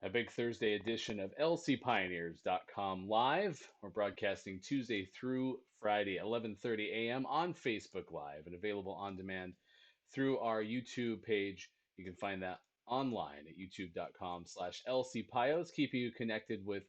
A big Thursday edition of lcpioneers.com live. We're broadcasting Tuesday through Friday, 11:30 a.m. on Facebook Live and available on demand through our YouTube page. You can find that online at youtube.com/lcpios, keeping you connected with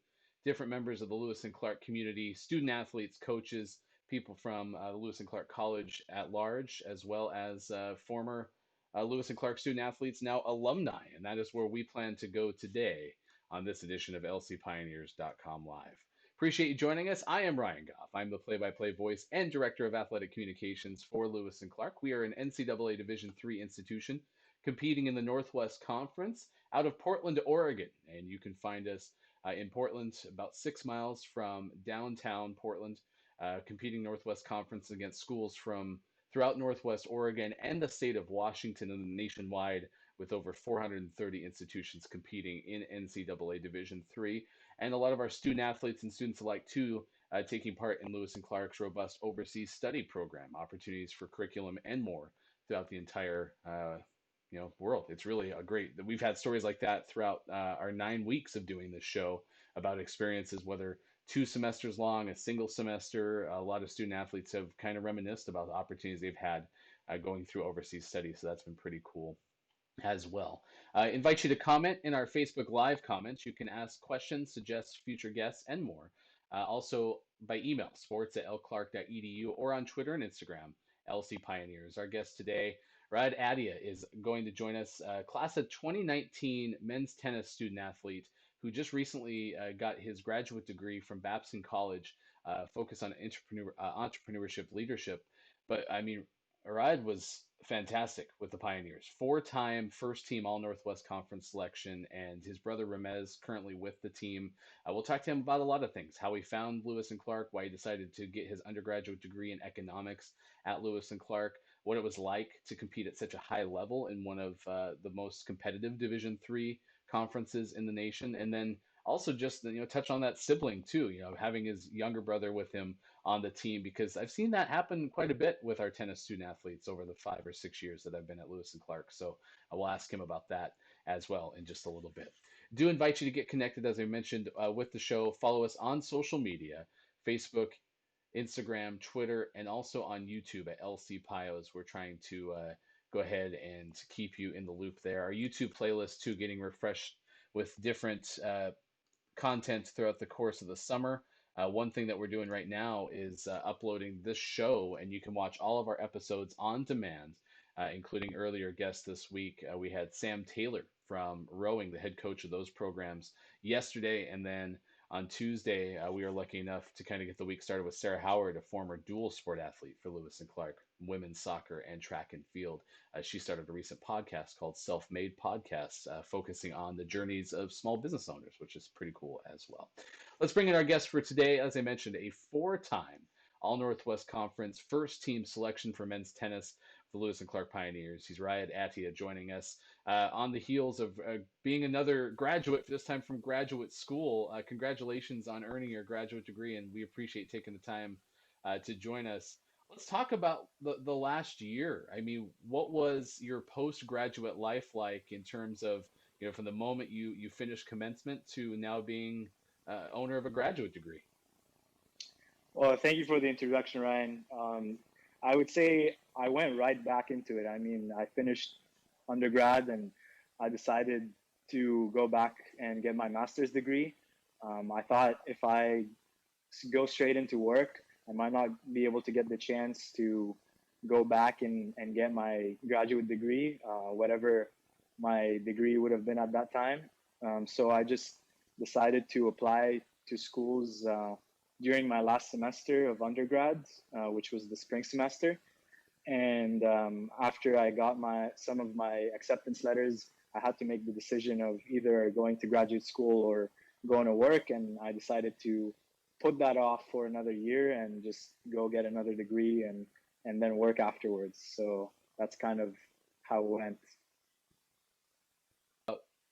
different members of the Lewis and Clark community, student athletes, coaches, people from the Lewis and Clark College at large, as well as former Lewis and Clark student athletes, now alumni. And that is where we plan to go today on this edition of lcpioneers.com live. Appreciate you joining us. I am Ryan Goff. I'm the play-by-play voice and director of athletic communications for Lewis and Clark. We are an NCAA Division III institution competing in the Northwest Conference out of Portland, Oregon. And you can find us in Portland, about 6 miles from downtown Portland, competing Northwest Conference against schools from throughout Northwest Oregon and the state of Washington and nationwide, with over 430 institutions competing in NCAA Division III, and a lot of our student athletes and students alike too taking part in Lewis and Clark's robust overseas study program, opportunities for curriculum and more throughout the entire world. It's really a great. We've had stories like that throughout our 9 weeks of doing this show about experiences, whether 2 semesters long, a single semester. A lot of student athletes have kind of reminisced about the opportunities they've had going through overseas studies. So that's been pretty cool as well. I invite you to comment in our Facebook Live comments. You can ask questions, suggest future guests, and more. Also by email, sports@lclark.edu, or on Twitter and Instagram, LC Pioneers. Our guest today, Raed Attia, is going to join us, class of 2019 men's tennis student athlete who just recently got his graduate degree from Babson College, focused on entrepreneurship leadership. But I mean, Raed was fantastic with the Pioneers. Four-time first team All Northwest Conference selection, and his brother Ramez currently with the team. We'll talk to him about a lot of things: how he found Lewis and Clark, why he decided to get his undergraduate degree in economics at Lewis and Clark, what it was like to compete at such a high level in one of the most competitive Division III conferences in the nation, and then also just touch on that sibling too. Having his younger brother with him on the team, because I've seen that happen quite a bit with our tennis student athletes over the 5 or 6 years that I've been at Lewis and Clark. So I will ask him about that as well in just a little bit. Do invite you to get connected, as I mentioned, with the show. Follow us on social media: Facebook, Instagram, Twitter, and also on YouTube at LC Pios. We're trying to go ahead and keep you in the loop there. Our YouTube playlist too, getting refreshed with different content throughout the course of the summer. One thing that we're doing right now is uploading this show, and you can watch all of our episodes on demand, including earlier guests this week. We had Sam Taylor from rowing, the head coach of those programs, yesterday, and then on Tuesday, we were lucky enough to kind of get the week started with Sarah Howard, a former dual sport athlete for Lewis and Clark, women's soccer and track and field. She started a recent podcast called Self-Made Podcasts, focusing on the journeys of small business owners, which is pretty cool as well. Let's bring in our guest for today. As I mentioned, a four-time All Northwest Conference first team selection for men's tennis, the Lewis and Clark Pioneers. He's Raed Attia, joining us on the heels of being another graduate, this time from graduate school. Congratulations on earning your graduate degree, and we appreciate taking the time to join us. Let's talk about the last year. I mean, what was your postgraduate life like in terms of, from the moment you finished commencement to now being owner of a graduate degree? Well, thank you for the introduction, Ryan. I would say I went right back into it. I mean, I finished undergrad and I decided to go back and get my master's degree. I thought if I go straight into work, I might not be able to get the chance to go back and get my graduate degree, whatever my degree would have been at that time. So I just decided to apply to schools during my last semester of undergrad, which was the spring semester. And after I got some of my acceptance letters, I had to make the decision of either going to graduate school or going to work. And I decided to put that off for another year and just go get another degree and then work afterwards. So that's kind of how it went.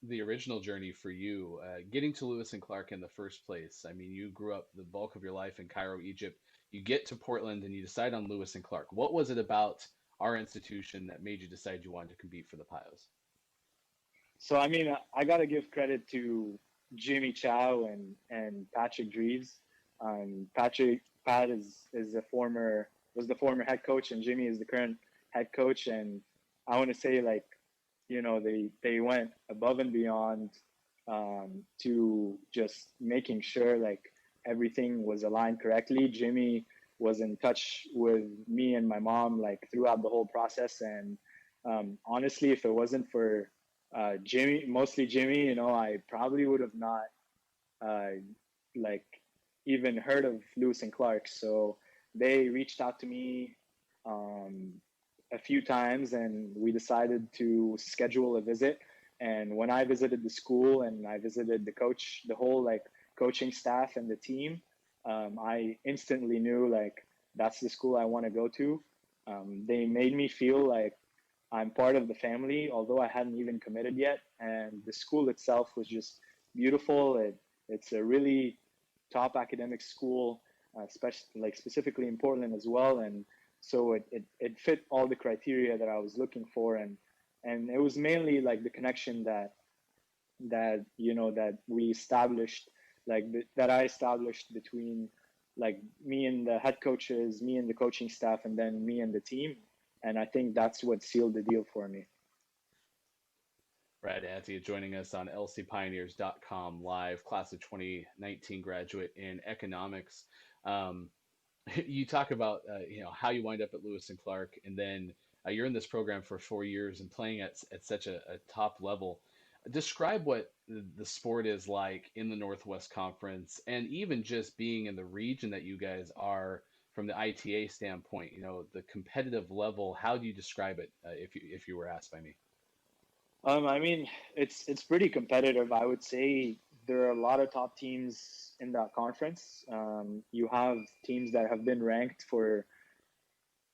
The original journey for you, getting to Lewis and Clark in the first place. I mean, you grew up the bulk of your life in Cairo, Egypt. You get to Portland and you decide on Lewis and Clark. What was it about our institution that made you decide you wanted to compete for the Pios? So I mean, I gotta give credit to Jimmy Chow and Patrick Dreves. Pat is a former was the former head coach, and Jimmy is the current head coach. And I want to say, like, they went above and beyond, to just making sure like everything was aligned correctly. Jimmy was in touch with me and my mom like throughout the whole process, and honestly, if it wasn't for Jimmy, mostly Jimmy, I probably would have not uh, like even heard of Lewis and Clark. So they reached out to me um, a few times, and we decided to schedule a visit. And when I visited the school and I visited the coach, the whole like coaching staff and the team, I instantly knew like that's the school I want to go to. They made me feel like I'm part of the family, although I hadn't even committed yet. And the school itself was just beautiful. It's a really top academic school, especially like specifically in Portland as well. And so it fit all the criteria that I was looking for. And it was mainly like the connection that we established, that I established between like me and the head coaches, me and the coaching staff, and then me and the team. And I think that's what sealed the deal for me. Raed Attia joining us on lcpioneers.com live, class of 2019 graduate in economics. Um, you talk about how you wind up at Lewis and Clark, and then you're in this program for 4 years and playing at such a top level. Describe what the sport is like in the Northwest Conference, and even just being in the region that you guys are from the ITA standpoint. The competitive level. How do you describe it if you were asked by me? I mean, it's pretty competitive. I would say there are a lot of top teams in that conference. You have teams that have been ranked for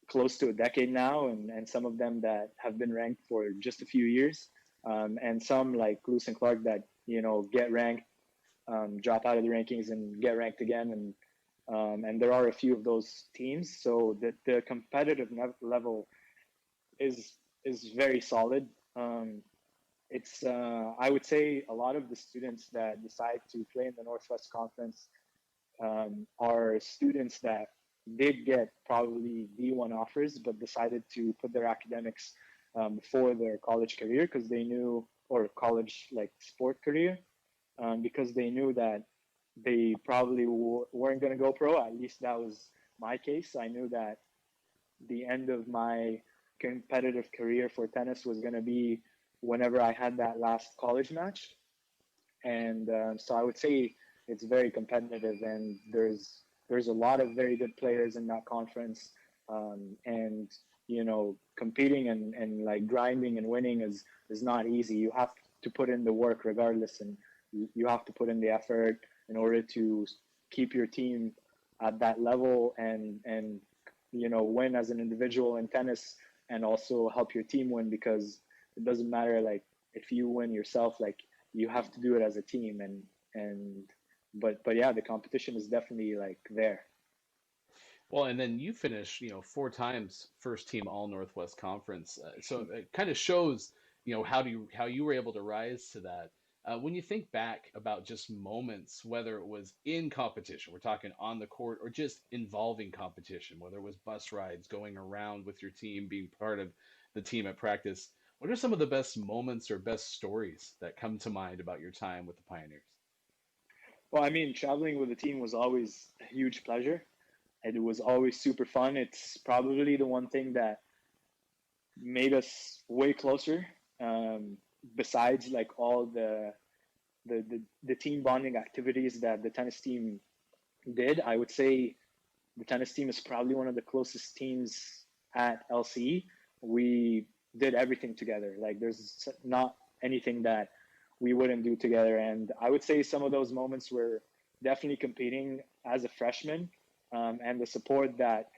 close to a decade now, and some of them that have been ranked for just a few years, and some like Lewis and Clark that get ranked, drop out of the rankings and get ranked again, and there are a few of those teams. So the competitive level is is very solid. It's I would say a lot of the students that decide to play in the Northwest Conference are students that did get probably D1 offers, but decided to put their academics before their college career because they knew, or college like sport career, because they knew that they probably weren't going to go pro. At least that was my case. I knew that the end of my competitive career for tennis was going to be whenever I had that last college match. And so I would say it's very competitive, and there's a lot of very good players in that conference, and competing and like grinding and winning is not easy. You have to put in the work regardless, and you have to put in the effort in order to keep your team at that level, and win as an individual in tennis, and also help your team win, because it doesn't matter like if you win yourself, like you have to do it as a team. And but yeah, the competition is definitely like there. Well, and then you finished, 4 times first team All Northwest Conference. So it kind of shows, how you were able to rise to that. When you think back about just moments, whether it was in competition, we're talking on the court, or just involving competition, whether it was bus rides, going around with your team, being part of the team at practice, what are some of the best moments or best stories that come to mind about your time with the Pioneers? Well, I mean, traveling with the team was always a huge pleasure. It was always super fun. It's probably the one thing that made us way closer, um, besides like all the team bonding activities that the tennis team did. I would say the tennis team is probably one of the closest teams at LCE. We did everything together. Like there's not anything that we wouldn't do together. And I would say some of those moments were definitely competing as a freshman, and the support that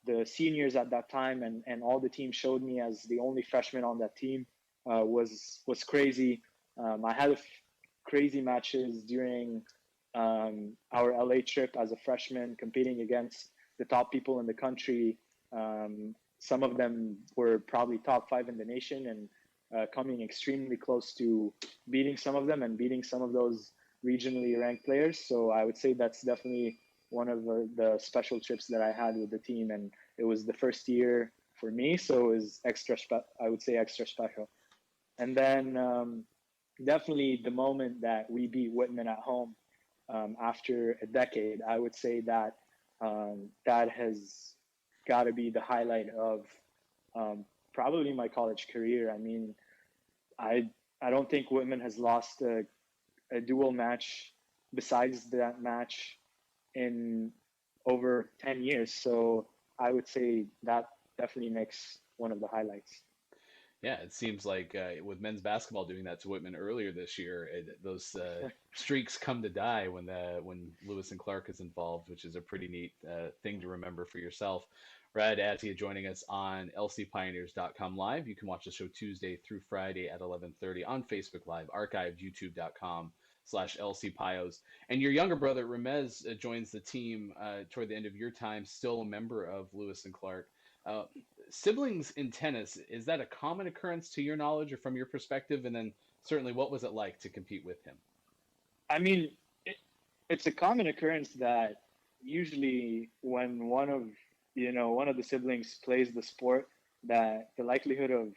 the seniors at that time and all the team showed me as the only freshman on that team was crazy. I had crazy matches during our LA trip as a freshman, competing against the top people in the country. Some of them were probably top 5 in the nation, coming extremely close to beating some of them and beating some of those regionally ranked players. So I would say that's definitely one of the special trips that I had with the team, and it was the first year for me, so it was I would say extra special. And then definitely the moment that we beat Whitman at home after a decade, I would say that that has got to be the highlight of um, probably my college career. I mean, I I don't think Whitman has lost a dual match besides that match in over 10 years. So I would say that definitely makes one of the highlights. Yeah, it seems like with men's basketball doing that to Whitman earlier this year, those streaks come to die when Lewis and Clark is involved, which is a pretty neat thing to remember for yourself. Raed Attia joining us on lcpioneers.com live. You can watch the show Tuesday through Friday at 11:30 on Facebook Live, archived youtube.com/lcpios. And your younger brother Ramez joins the team toward the end of your time, still a member of Lewis and Clark. Uh, Siblings in tennis, is that a common occurrence to your knowledge or from your perspective? And then certainly, what was it like to compete with him? I mean, it, it's a common occurrence that usually when one of the siblings plays the sport, that the likelihood of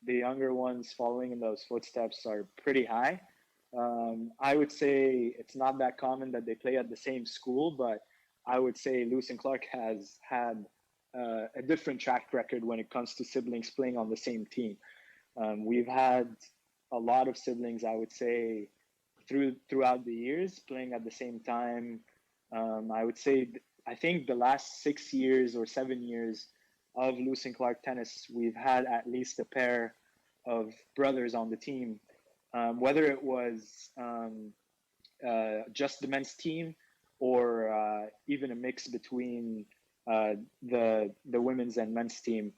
the younger ones following in those footsteps are pretty high. I would say it's not that common that they play at the same school, but I would say Lewis and Clark has had a different track record when it comes to siblings playing on the same team. We've had a lot of siblings, I would say, throughout the years playing at the same time. I would say I think the last 6 years or 7 years of Lewis and Clark tennis, we've had at least a pair of brothers on the team. Whether it was just the men's team or even a mix between the women's and men's team.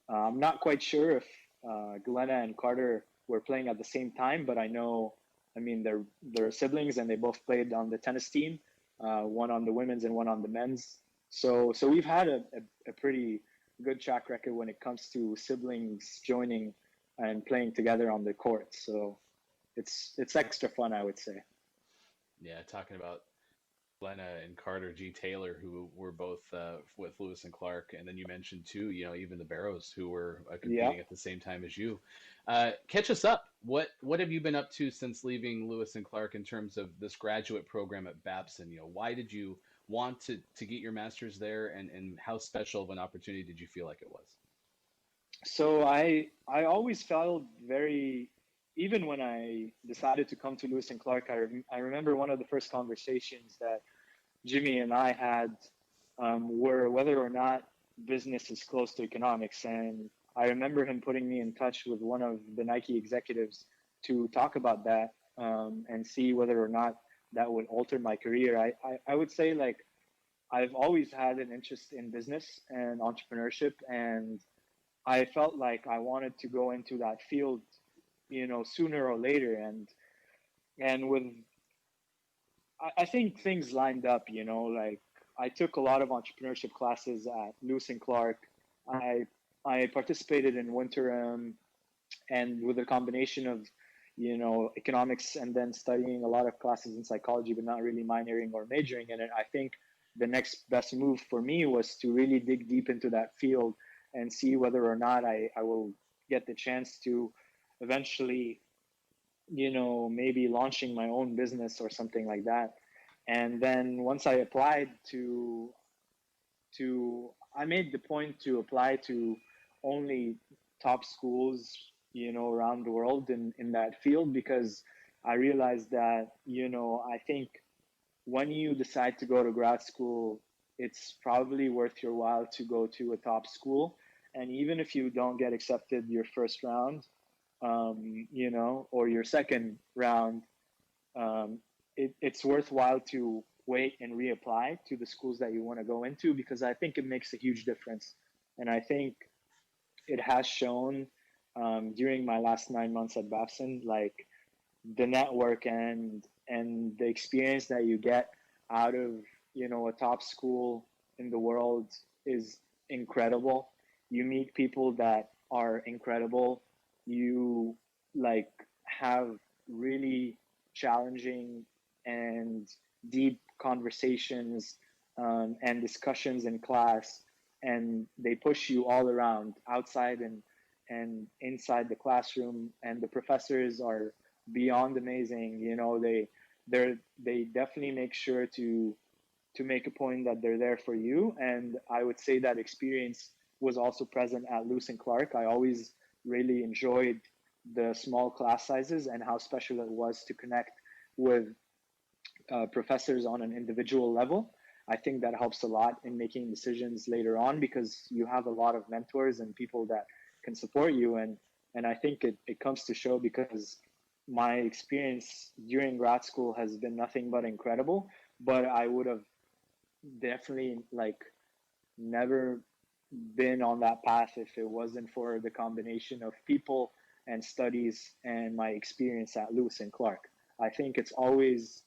I'm not quite sure if Glenna and Carter were playing at the same time, but I know, I mean, they're siblings and they both played on the tennis team, one on the women's and one on the men's. So we've had a pretty good track record when it comes to siblings joining and playing together on the court. So it's extra fun, I would say. Yeah, talking about Glenna and Carter G. Taylor, who were both with Lewis and Clark, and then you mentioned too, even the Barrows, who were Yeah. competing at the same time as you. Catch us up. What have you been up to since leaving Lewis and Clark in terms of this graduate program at Babson? Why did you want to get your master's there, and how special of an opportunity did you feel like it was? So I always felt very, even when I decided to come to Lewis and Clark, I remember one of the first conversations that Jimmy and I had were whether or not business is close to economics. And I remember him putting me in touch with one of the Nike executives to talk about that and see whether or not that would alter my career. I would say, like, I've always had an interest in business and entrepreneurship, and I felt like I wanted to go into that field, sooner or later. And with I think things lined up, like I took a lot of entrepreneurship classes at Lewis and Clark. I I participated in Winter and with a combination of economics and then studying a lot of classes in psychology, but not really minoring or majoring in it. I think the next best move for me was to really dig deep into that field and see whether or not I will get the chance to eventually, maybe launching my own business or something like that. And then once I applied to I made the point to apply to only top schools, around the world in that field, because I realized that, I think when you decide to go to grad school, it's probably worth your while to go to a top school. And even if you don't get accepted your first round, or your second round, um, it's worthwhile to wait and reapply to the schools that you want to go into, because I think it makes a huge difference. And I think it has shown during my last 9 months at Babson, like the network and the experience that you get out of a top school in the world is incredible. You meet people that are incredible. You like have really challenging and deep conversations and discussions in class, and they push you all around outside and inside the classroom, and the professors are beyond amazing. You know, they definitely make sure to make a point that they're there for you. And I would say that experience was also present at Lewis and Clark. I always really enjoyed the small class sizes and how special it was to connect with professors on an individual level. I think that helps a lot in making decisions later on because you have a lot of mentors and people that can support you. And I think it comes to show because my experience during grad school has been nothing but incredible. But I would have definitely like never been on that path if it wasn't for the combination of people and studies and my experience at Lewis and Clark. I think it's always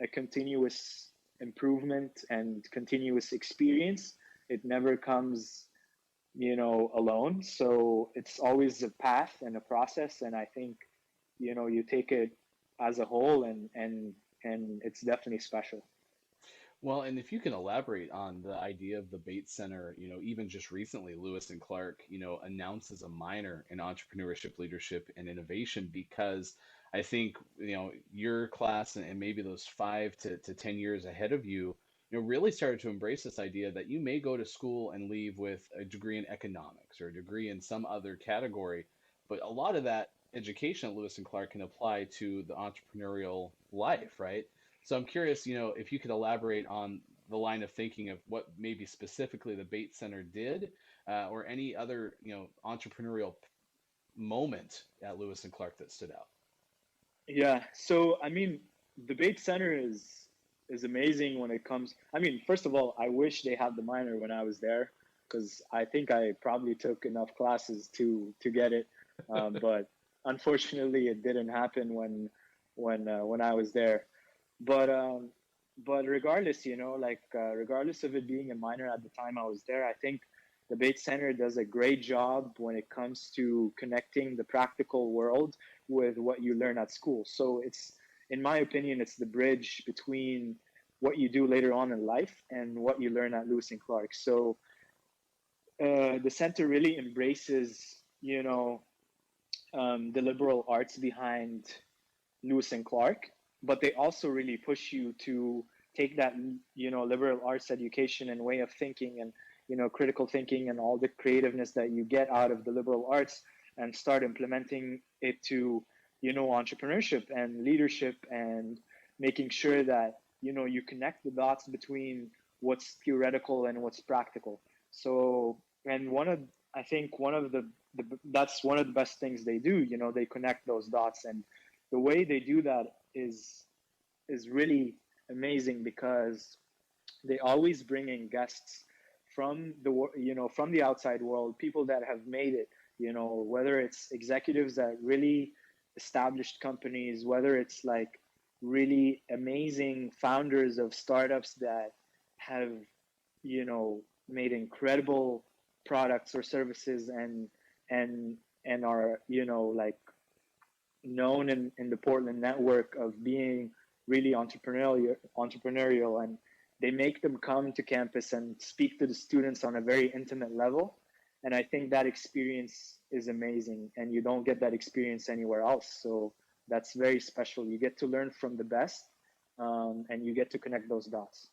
a continuous improvement and continuous experience. It never comes, you know, alone. So it's always a path and a process. And I think, you know, you take it as a whole and it's definitely special. Well, and if you can elaborate on the idea of the Bates Center, even just recently, Lewis and Clark, announces a minor in entrepreneurship, leadership, and innovation because I think, your class and maybe those 5 to 10 years ahead of you, really started to embrace this idea that you may go to school and leave with a degree in economics or a degree in some other category, but a lot of that education at Lewis and Clark can apply to the entrepreneurial life, right? So I'm curious, if you could elaborate on the line of thinking of what maybe specifically the Bates Center did, or any other, entrepreneurial moment at Lewis and Clark that stood out. Yeah. So I mean, the Bates Center is amazing when it comes. I mean, first of all, I wish they had the minor when I was there because I think I probably took enough classes to get it, but unfortunately, it didn't happen when I was there. But but regardless, you know, like regardless of it being a minor at the time I was there, I think the Bates Center does a great job when it comes to connecting the practical world with what you learn at school. So it's, in my opinion, it's the bridge between what you do later on in life and what you learn at Lewis and Clark. So the center really embraces, you know, the liberal arts behind Lewis and Clark, but they also really push you to take that, you know, liberal arts education and way of thinking and, you know, critical thinking and all the creativeness that you get out of the liberal arts and start implementing it to, you know, entrepreneurship and leadership and making sure that, you know, you connect the dots between what's theoretical and what's practical. So, and I think that's one of the best things they do, you know, they connect those dots. And the way they do that is really amazing because they always bring in guests from from the outside world, people that have made it, you know, whether it's executives that really established companies, whether it's like really amazing founders of startups that have, you know, made incredible products or services and and are, you know, like known in the Portland network of being really entrepreneurial, and they make them come to campus and speak to the students on a very intimate level. And I think that experience is amazing, and you don't get that experience anywhere else. So that's very special. You get to learn from the best, and you get to connect those dots.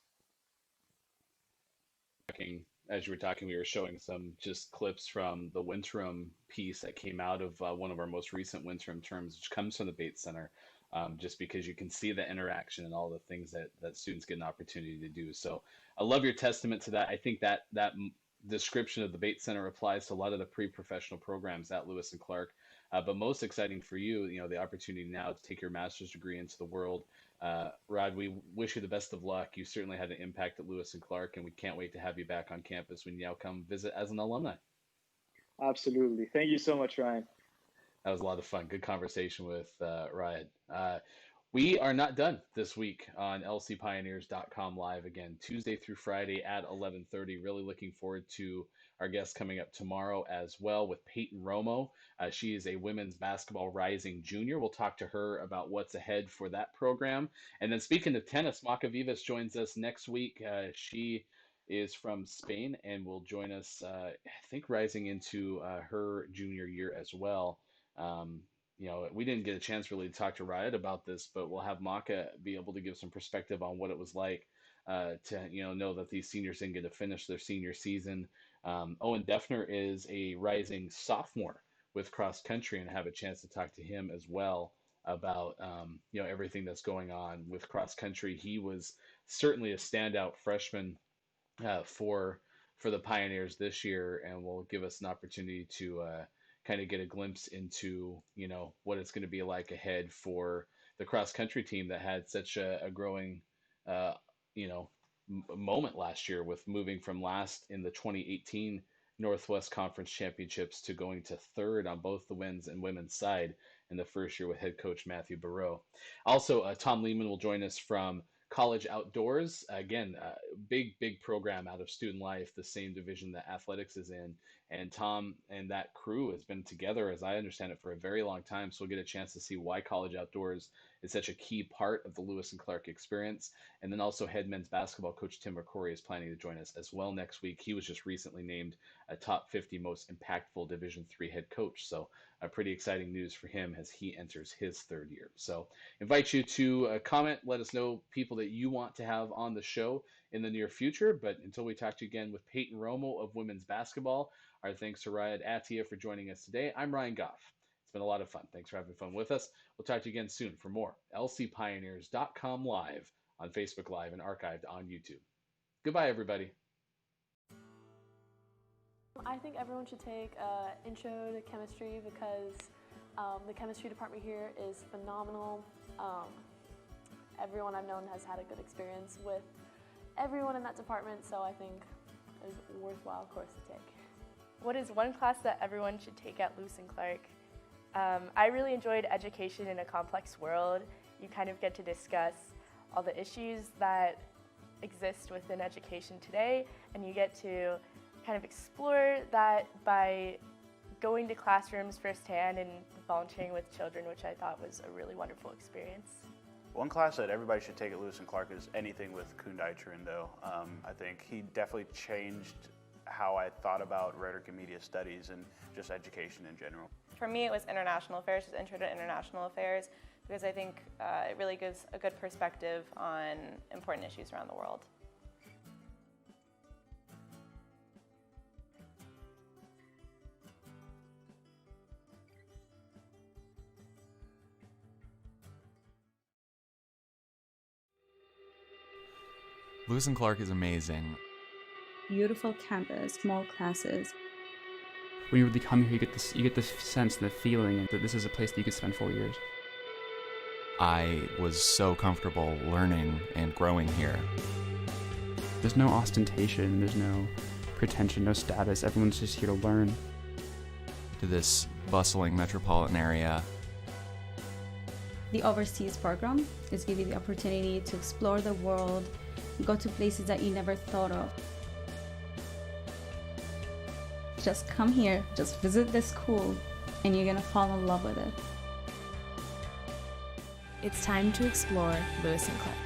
As you were talking, we were showing some just clips from the Wintram piece that came out of one of our most recent Wintram terms, which comes from the Bates Center, just because you can see the interaction and all the things that students get an opportunity to do. So I love your testament to that. I think that description of the Bates Center applies to a lot of the pre-professional programs at Lewis and Clark. But most exciting for you, the opportunity now to take your master's degree into the world. Raed, we wish you the best of luck. You certainly had an impact at Lewis and Clark, and we can't wait to have you back on campus when you now come visit as an alumni. Absolutely. Thank you so much, Ryan. That was a lot of fun. Good conversation with Raed. We are not done this week on lcpioneers.com live again, Tuesday through Friday at 11:30. Really looking forward to our guest coming up tomorrow as well with Peyton Romo. She is a women's basketball rising junior. We'll talk to her about what's ahead for that program. And then speaking of tennis, Maka Vivas joins us next week. She is from Spain and will join us, I think, rising into her junior year as well. Um, we didn't get a chance really to talk to Raed about this, but we'll have Maka be able to give some perspective on what it was like to know that these seniors didn't get to finish their senior season. Owen Defner is a rising sophomore with cross country, and have a chance to talk to him as well about everything that's going on with cross country. He was certainly a standout freshman for the Pioneers this year, and will give us an opportunity to kind of get a glimpse into what it's going to be like ahead for the cross country team that had such a growing uh, you know moment last year, with moving from last in the 2018 Northwest Conference Championships to going to third on both the men's and women's side in the first year with head coach Matthew Barreau. Also, Tom Lehman will join us from College Outdoors. Again, big program out of student life, the same division that athletics is in. And Tom and that crew has been together, as I understand it, for a very long time. So we'll get a chance to see why College Outdoors is such a key part of the Lewis and Clark experience. And then also head men's basketball coach Tim McCrory is planning to join us as well next week. He was just recently named a top 50 most impactful Division III head coach. So pretty exciting news for him as he enters his third year. So invite you to comment. Let us know people that you want to have on the show in the near future. But until we talk to you again with Peyton Romo of women's basketball, our thanks to Raed Attia for joining us today. I'm Ryan Goff. It's been a lot of fun. Thanks for having fun with us. We'll talk to you again soon for more lcpioneers.com live on Facebook Live and archived on YouTube. Goodbye, everybody. I think everyone should take Intro to Chemistry because the chemistry department here is phenomenal. Everyone I've known has had a good experience with everyone in that department, so I think it's a worthwhile course to take. What is one class that everyone should take at Lewis and Clark? I really enjoyed Education in a Complex World. You kind of get to discuss all the issues that exist within education today, and you get to kind of explore that by going to classrooms firsthand and volunteering with children, which I thought was a really wonderful experience. One class that everybody should take at Lewis and Clark is anything with Kundai Chirindo. I think he definitely changed how I thought about rhetoric and media studies and just education in general. For me, it was International Affairs, just Intro to International Affairs, because I think it really gives a good perspective on important issues around the world. Lewis and Clark is amazing. Beautiful campus, small classes. When you really come here, you get this sense and the feeling that this is a place that you could spend 4 years. I was so comfortable learning and growing here. There's no ostentation, there's no pretension, no status. Everyone's just here to learn. To this bustling metropolitan area. The overseas program is giving you the opportunity to explore the world, go to places that you never thought of. Just come here, just visit the school, and you're gonna fall in love with it. It's time to explore Lewis and Clark.